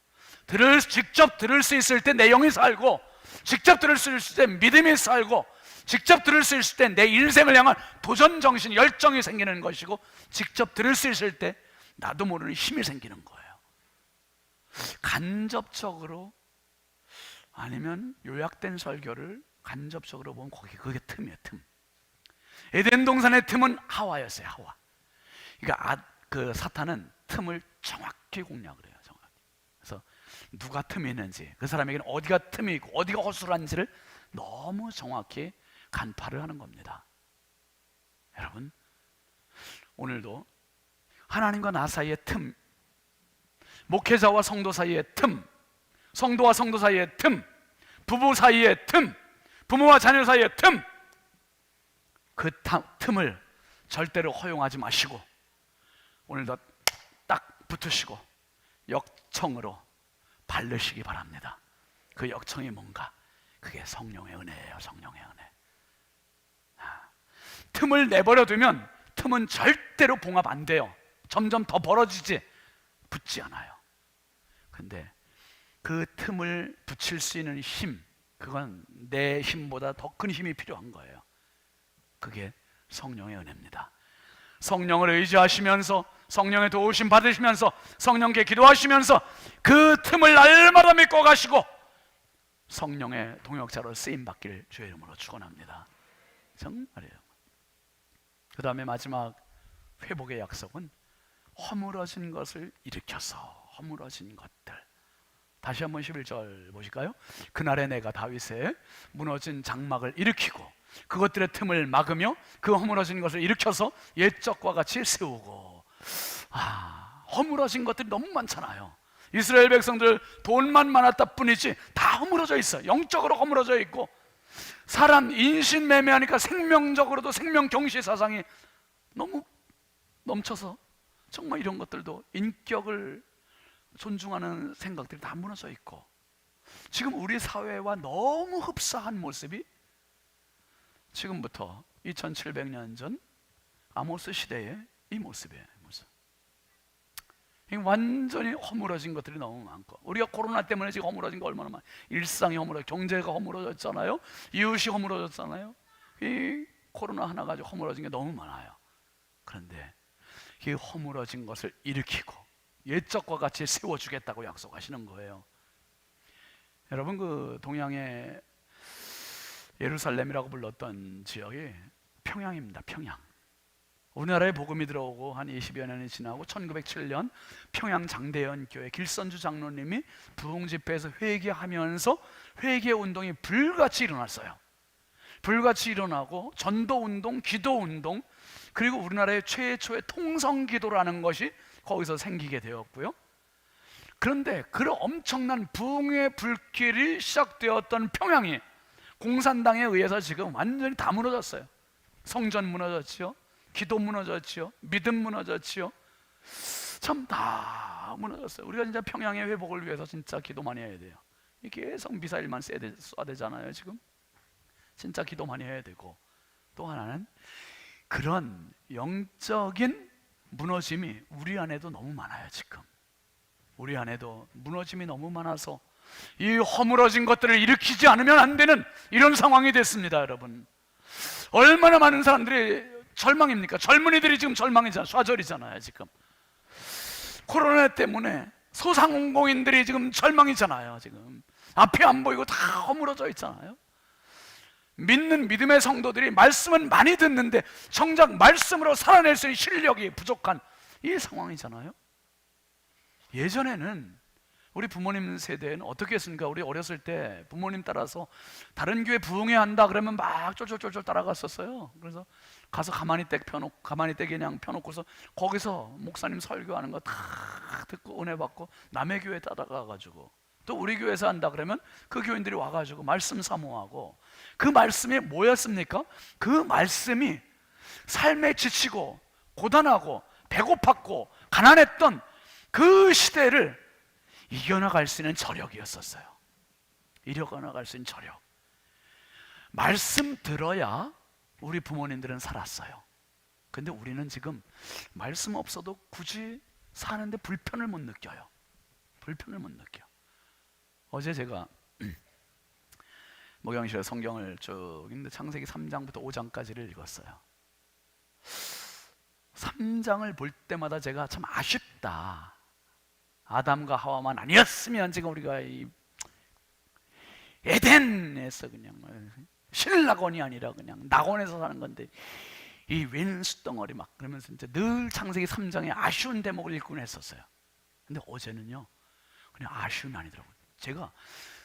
직접 들을 수 있을 때 내 영이 살고, 직접 들을 수 있을 때 믿음이 살고, 직접 들을 수 있을 때 내 인생을 향한 도전 정신, 열정이 생기는 것이고, 직접 들을 수 있을 때 나도 모르는 힘이 생기는 거예요. 간접적으로 아니면 요약된 설교를 간접적으로 보면 그게 틈이에요. 틈. 에덴 동산의 틈은 하와였어요. 하와. 그러니까 그 사탄은 틈을 정확히 공략을 해요. 정확히. 그래서 누가 틈이 있는지, 그 사람에게는 어디가 틈이 있고 어디가 허술한지를 너무 정확히 간파를 하는 겁니다. 여러분, 오늘도 하나님과 나 사이의 틈, 목회자와 성도 사이의 틈, 성도와 성도 사이의 틈, 부부 사이의 틈, 부모와 자녀 사이의 틈, 그 틈을 절대로 허용하지 마시고 오늘도 딱 붙으시고 역청으로 바르시기 바랍니다. 그 역청이 뭔가? 그게 성령의 은혜예요. 성령의 은혜. 틈을 내버려 두면 틈은 절대로 봉합 안 돼요. 점점 더 벌어지지, 붙지 않아요. 근데 그 틈을 붙일 수 있는 힘, 그건 내 힘보다 더 큰 힘이 필요한 거예요. 그게 성령의 은혜입니다. 성령을 의지하시면서, 성령의 도우심 받으시면서, 성령께 기도하시면서 그 틈을 날마다 믿고 가시고 성령의 동역자로 쓰임받기를 주의 이름으로 축원합니다. 정말이에요. 그 다음에 마지막 회복의 약속은 허물어진 것을 일으켜서, 허물어진 것들. 다시 한번 11절 보실까요? 그날에 내가 다윗의 무너진 장막을 일으키고 그것들의 틈을 막으며 그 허물어진 것을 일으켜서 옛적과 같이 세우고. 허물어진 것들이 너무 많잖아요. 이스라엘 백성들 돈만 많았다 뿐이지 다 허물어져 있어요. 영적으로 허물어져 있고, 사람 인신매매하니까 생명적으로도 생명경시 사상이 너무 넘쳐서 정말 이런 것들도 인격을 존중하는 생각들이 다 무너져 있고, 지금 우리 사회와 너무 흡사한 모습이 지금부터 2700년 전 아모스 시대의 이 모습이에요. 모습. 완전히 허물어진 것들이 너무 많고, 우리가 코로나 때문에 지금 허물어진 거 얼마나 많아요. 일상이 허물어져, 경제가 허물어졌잖아요. 이웃이 허물어졌잖아요. 이 코로나 하나 가지고 허물어진 게 너무 많아요. 그런데 이 허물어진 것을 일으키고 옛적과 같이 세워주겠다고 약속하시는 거예요. 여러분, 그 동양의 예루살렘이라고 불렀던 지역이 평양입니다. 평양. 우리나라에 복음이 들어오고 한 20여 년이 지나고 1907년 평양 장대현 교회 길선주 장로님이 부흥 집회에서 회개하면서 회개 운동이 불같이 일어났어요. 불같이 일어나고 전도 운동, 기도 운동, 그리고 우리나라의 최초의 통성 기도라는 것이 거기서 생기게 되었고요. 그런데 그 엄청난 부흥의 불길이 시작되었던 평양이 공산당에 의해서 지금 완전히 다 무너졌어요. 성전 무너졌지요, 기도 무너졌지요, 믿음 무너졌지요. 참 다 무너졌어요. 우리가 진짜 평양의 회복을 위해서 진짜 기도 많이 해야 돼요. 계속 미사일만 쏴야 되잖아요. 지금 진짜 기도 많이 해야 되고, 또 하나는 그런 영적인 무너짐이 우리 안에도 너무 많아요. 지금 우리 안에도 무너짐이 너무 많아서 이 허물어진 것들을 일으키지 않으면 안 되는 이런 상황이 됐습니다. 여러분, 얼마나 많은 사람들이 절망입니까? 젊은이들이 지금 절망이잖아요. 좌절이잖아요. 지금 코로나 때문에 소상공인들이 지금 절망이잖아요. 지금 앞이 안 보이고 다 허물어져 있잖아요. 믿는 믿음의 성도들이 말씀은 많이 듣는데 정작 말씀으로 살아낼 수 있는 실력이 부족한 이 상황이잖아요. 예전에는 우리 부모님 세대는 어떻게 했습니까? 우리 어렸을 때 부모님 따라서 다른 교회 부흥해야 한다 그러면 막 쫄쫄쫄쫄 따라갔었어요. 그래서 가서 가만히 그냥 펴놓고서 거기서 목사님 설교하는 거 다 듣고 은혜 받고 남의 교회 따라가가지고, 또 우리 교회에서 한다 그러면 그 교인들이 와가지고 말씀 사모하고, 그 말씀이 뭐였습니까? 그 말씀이 삶에 지치고 고단하고 배고팠고 가난했던 그 시대를 이겨나갈 수 있는 저력이었었어요. 이겨나갈 수 있는 저력. 말씀 들어야 우리 부모님들은 살았어요. 근데 우리는 지금 말씀 없어도 굳이 사는데 불편을 못 느껴요. 불편을 못 느껴. 어제 제가 목양실에 성경을 쭉 읽는데 창세기 3장부터 5장까지를 읽었어요. 3장을 볼 때마다 제가 참 아쉽다. 아담과 하와만 아니었으면 지금 우리가 이 에덴에서 그냥 신락원이 아니라 그냥 낙원에서 사는 건데 이 왼수덩어리 막 그러면서 진짜 늘 창세기 3장에 아쉬운 대목을 읽곤 했었어요. 근데 어제는요 그냥 아쉬움이 아니더라고요. 제가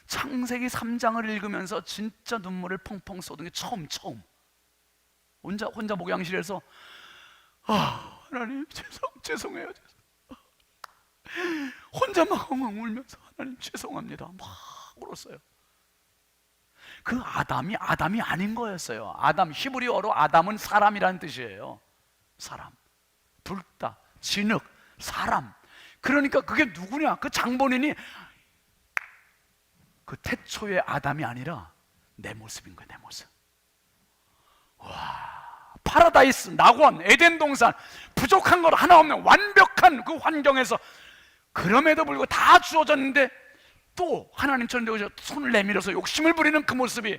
창세기 3장을 읽으면서 진짜 눈물을 펑펑 쏟은 게 처음 혼자 목양실에서 하나님 죄송해요. 혼자 막 엉엉 울면서 하나님 죄송합니다 막 울었어요. 그 아담이 아닌 거였어요. 아담, 히브리어로 아담은 사람이라는 뜻이에요. 사람, 붉다, 진흙, 사람. 그러니까 그게 누구냐? 그 장본인이 그 태초의 아담이 아니라 내 모습인 거예요. 내 모습. 와, 파라다이스, 낙원, 에덴 동산, 부족한 것 하나 없는 완벽한 그 환경에서 그럼에도 불구하고 다 주어졌는데 또 하나님처럼 되어서 손을 내밀어서 욕심을 부리는 그 모습이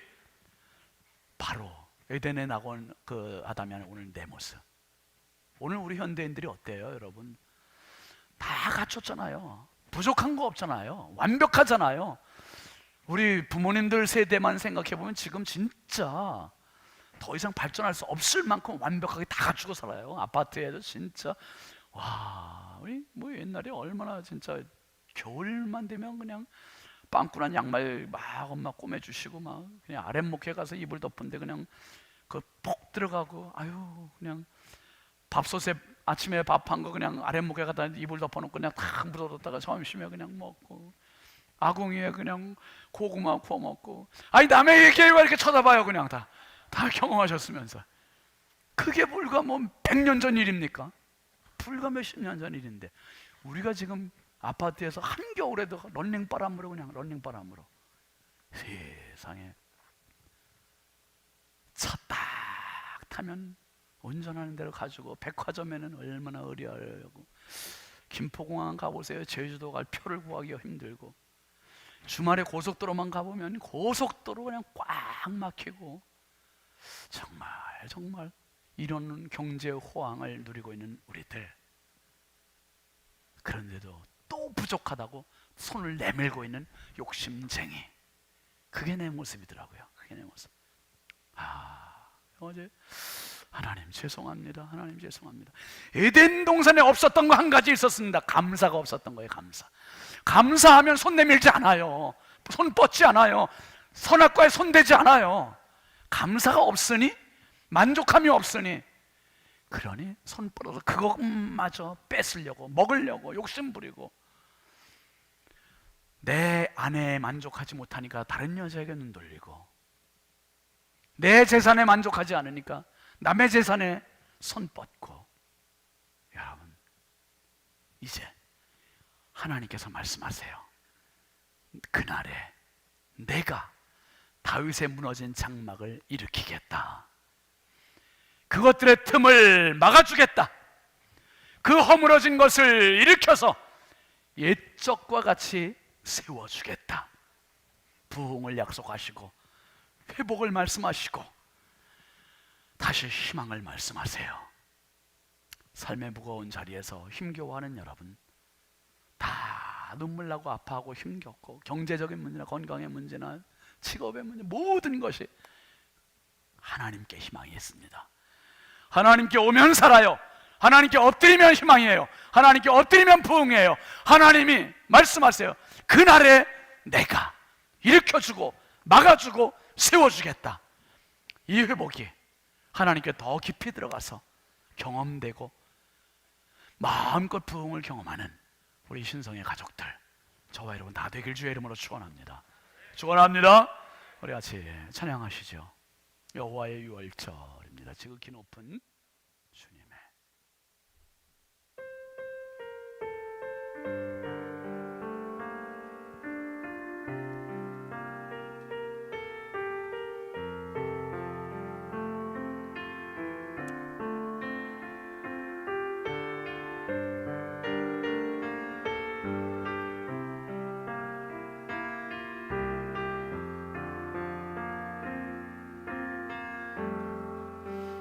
바로 에덴의 낙원 그 아담이 아니라 오늘 내 모습. 오늘 우리 현대인들이 어때요, 여러분? 다 갖췄잖아요. 부족한 거 없잖아요. 완벽하잖아요. 우리 부모님들 세대만 생각해보면 지금 진짜 더 이상 발전할 수 없을 만큼 완벽하게 다 갖추고 살아요. 아파트에도 진짜 우리 뭐 옛날에 얼마나 진짜 겨울만 되면 그냥 빵꾸난 양말 막 엄마 꼬매주시고 막 그냥 아랫목에 가서 이불 덮은데 그냥 그 폭 들어가고 그냥 밥솥에 아침에 밥한 거 그냥 아랫목에 갖다 이불 덮어놓고 그냥 탁 묻어뒀다가 점심에 그냥 먹고 아궁이에 그냥 고구마 구워 먹고 남의 얘기에 왜 이렇게 쳐다봐요. 그냥 다 경험하셨으면서 그게 불과 뭐 100년 전 일입니까? 불과 몇십 년 전 일인데 우리가 지금 아파트에서 한겨울에도 런닝바람으로 그냥 런닝바람으로 세상에 차 딱 타면 운전하는 대로 가지고 백화점에는 얼마나 의리하고 김포공항 가보세요. 제주도 갈 표를 구하기가 힘들고 주말에 고속도로만 가보면 고속도로 그냥 꽉 막히고 정말 이런 경제 호황을 누리고 있는 우리들, 그런데도 또 부족하다고 손을 내밀고 있는 욕심쟁이, 그게 내 모습이더라고요. 그게 내 모습. 어제 하나님 죄송합니다. 하나님 죄송합니다. 에덴 동산에 없었던 거 한 가지 있었습니다. 감사가 없었던 거예요. 감사하면 손 내밀지 않아요. 손 뻗지 않아요. 선악과에 손대지 않아요. 감사가 없으니, 만족함이 없으니, 그러니 손 뻗어서 그것마저 뺏으려고, 먹으려고 욕심 부리고, 내 아내에 만족하지 못하니까 다른 여자에게 눈 돌리고, 내 재산에 만족하지 않으니까 남의 재산에 손 뻗고. 여러분, 이제 하나님께서 말씀하세요. 그날에 내가 다윗의 무너진 장막을 일으키겠다. 그것들의 틈을 막아주겠다. 그 허물어진 것을 일으켜서 옛적과 같이 세워주겠다. 부흥을 약속하시고 회복을 말씀하시고 다시 희망을 말씀하세요. 삶의 무거운 자리에서 힘겨워하는 여러분, 다 눈물 나고 아파하고 힘겹고, 경제적인 문제나 건강의 문제나 직업의 문제, 모든 것이 하나님께 희망이 있습니다. 하나님께 오면 살아요. 하나님께 엎드리면 희망이에요. 하나님께 엎드리면 부흥이에요. 하나님이 말씀하세요. 그날에 내가 일으켜주고 막아주고 세워주겠다. 이 회복이 하나님께 더 깊이 들어가서 경험되고 마음껏 부흥을 경험하는 우리 신성의 가족들, 저와 여러분 다 되길 주의 이름으로 축원합니다. 축원합니다. 우리 같이 찬양하시죠. 여호와의 유월절입니다. 지극히 높은 주님의.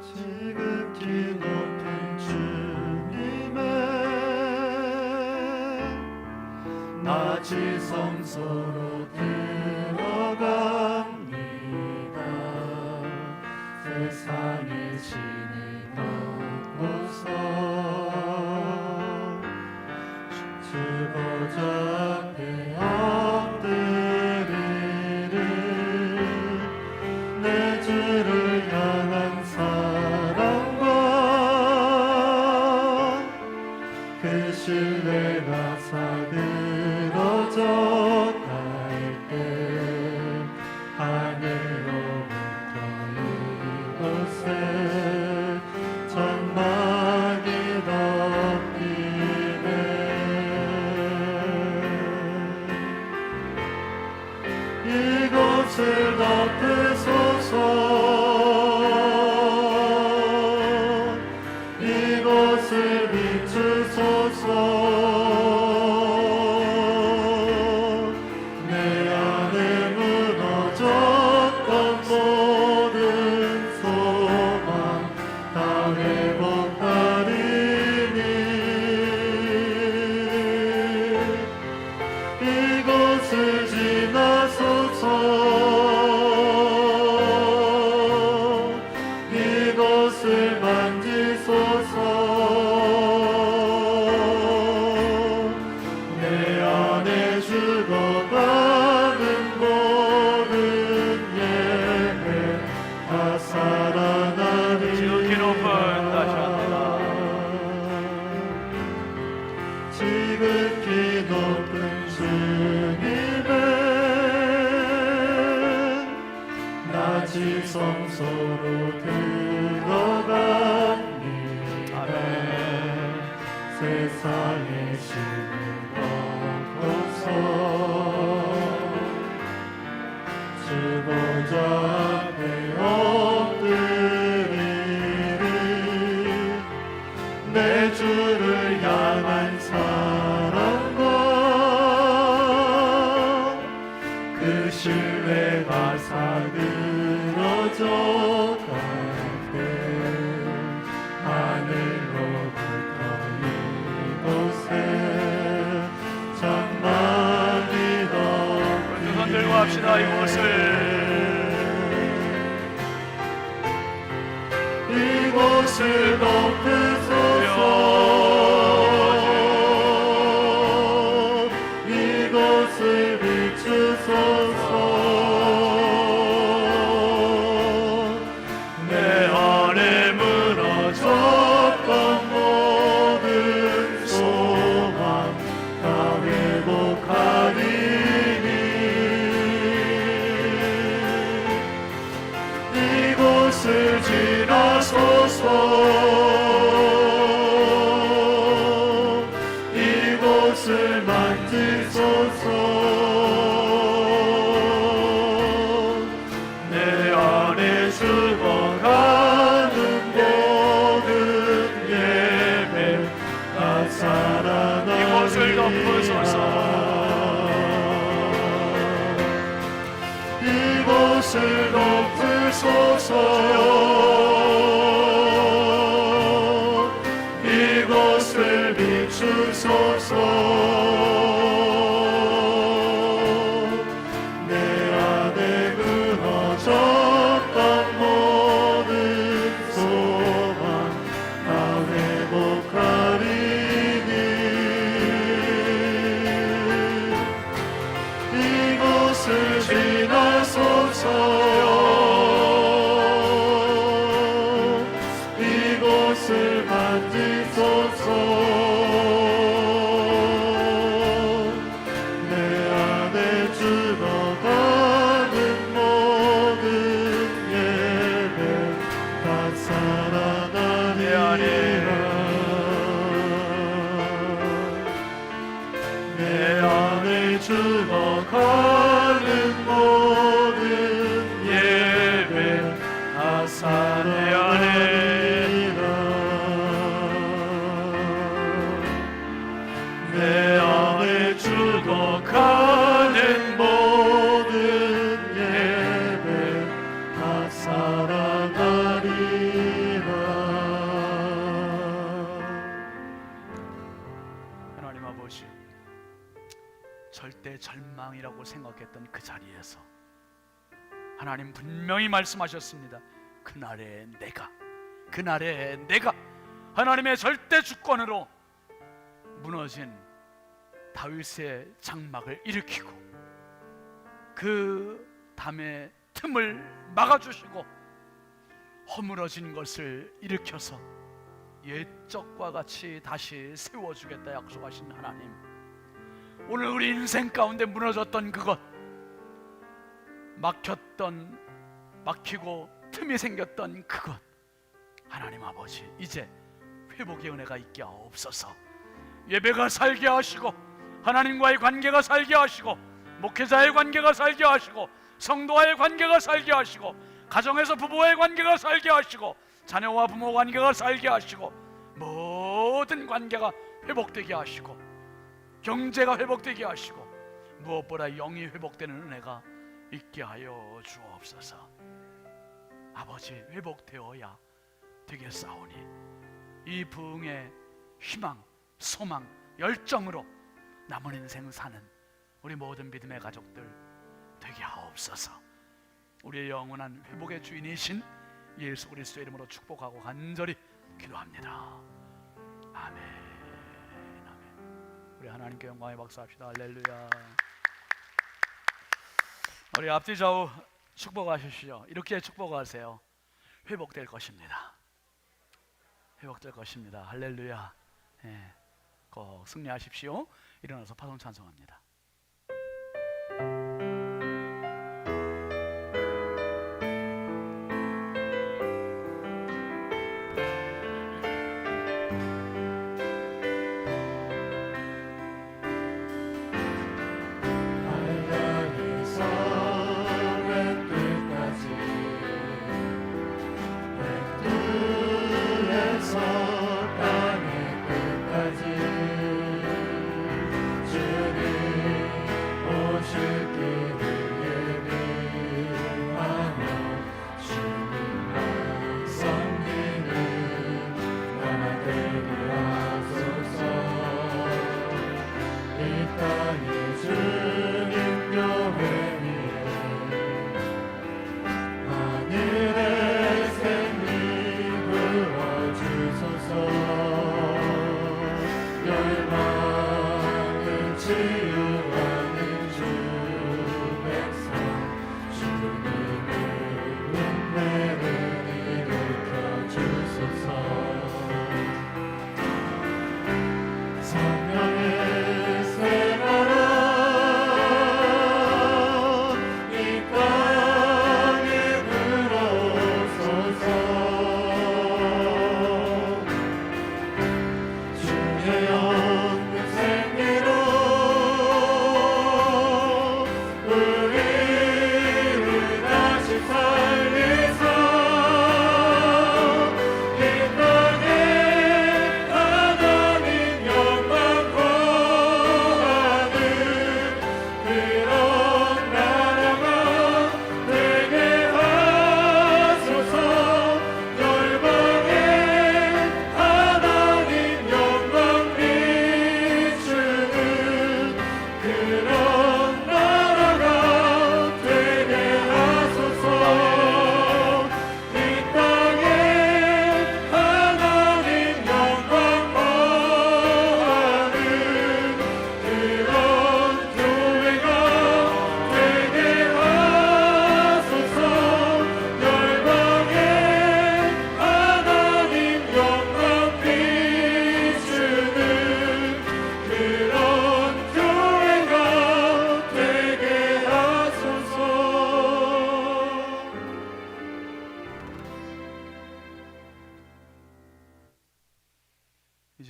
지극히 높은 주님의 낮이 성소로 들어갑니다. 세상의 진을 덮고서 주 보좌 앞에 엎드리리. 내 주를 향한 사랑과 그 신뢰가 사그러져 갈 때 하늘로부터 이곳에 장막이 덮이네. 이곳을 덮으소서. 이곳을 비추소서. 내 안에 무너졌던 모든 소망 다 회복하리니. 이곳을 지나소서. 이곳을 만지소서. 내 안에 죽어가는 모든 예배 다 살아나리. 지극히 높은 다시 합니다. 지극히 높은 주님의 낮이 성소로 들어갑니다. 세상의 신을 덮고서 주 보좌 앞에 엎드리리. 내 주를 향한 사랑과 그 신뢰가 사그러져 갈 때 하늘로부터 이곳에 장막이 두 손 들고 합시다. 이곳을 이곳을 이곳을 높이소서 이곳을 비추소서 내 안에 무너졌던 모든 소망 다 회복하리니 이곳을 지나소서 이곳을 만지소서 내 안에 죽어가는 모든 예배 다 살아나리라 이곳을 덮으소서 이곳을 덮으소서 이곳을 비추소서 내 안에 무너졌던 모든 소망 다 회복하리니 이곳을 지나소서 이곳을 만지소서 내 안에 죽어가는 모든 예배 다 살아나리라 내 안에 죽어가는 모든 예배 다 살아나리라 내 안에 죽어가는 모든 예배 다 살아나리라 하나님 아버지, 절대 절망이라고 생각했던 그 자리에서 하나님 분명히 말씀하셨습니다. 그날에 내가 하나님의 절대 주권으로 무너진 다윗의 장막을 일으키고 그 담의 틈을 막아주시고 허물어진 것을 일으켜서 옛적과 같이 다시 세워주겠다 약속하신 하나님, 오늘 우리 인생 가운데 무너졌던 그것, 막히고 틈이 생겼던 그것, 하나님 아버지 이제 회복의 은혜가 있게 하옵소서. 예배가 살게 하시고 하나님과의 관계가 살게 하시고 목회자의 관계가 살게 하시고 성도와의 관계가 살게 하시고 가정에서 부부와의 관계가 살게 하시고 자녀와 부모 관계가 살게 하시고 모든 관계가 회복되게 하시고 경제가 회복되게 하시고 무엇보다 영이 회복되는 은혜가 있게 하여 주옵소서. 아버지, 회복되어야 되겠사오니 이 부흥의 희망, 소망, 열정으로 남은 인생 사는 우리 모든 믿음의 가족들 되게 하옵소서. 우리의 영원한 회복의 주인이신 예수 그리스도의 이름으로 축복하고 간절히 기도합니다. 아멘. 아멘. 우리 하나님께 영광의 박수 합시다. 할렐루야. 우리 앞뒤 좌우 축복하십시오. 이렇게 축복하세요. 회복될 것입니다. 회복될 것입니다. 할렐루야. 예, 꼭 승리하십시오. 일어나서 파송 찬송합니다. 땅의 끝까지 주님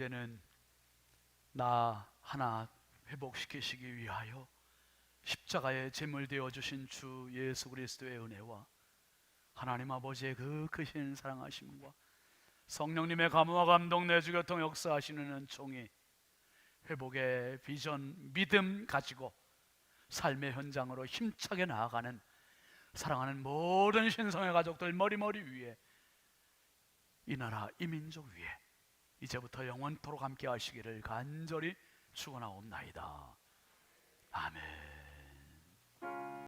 이제는 나 하나 회복시키시기 위하여 십자가에 제물 되어 주신 주 예수 그리스도의 은혜와 하나님 아버지의 그 크신 사랑하심과 성령님의 감화와 감동 내주 교통 역사하시는 은총이 회복의 비전 믿음 가지고 삶의 현장으로 힘차게 나아가는 사랑하는 모든 신성의 가족들 머리머리 위에 이 나라 이 민족 위에 이제부터 영원토록 함께 하시기를 간절히 축원하옵나이다. 아멘.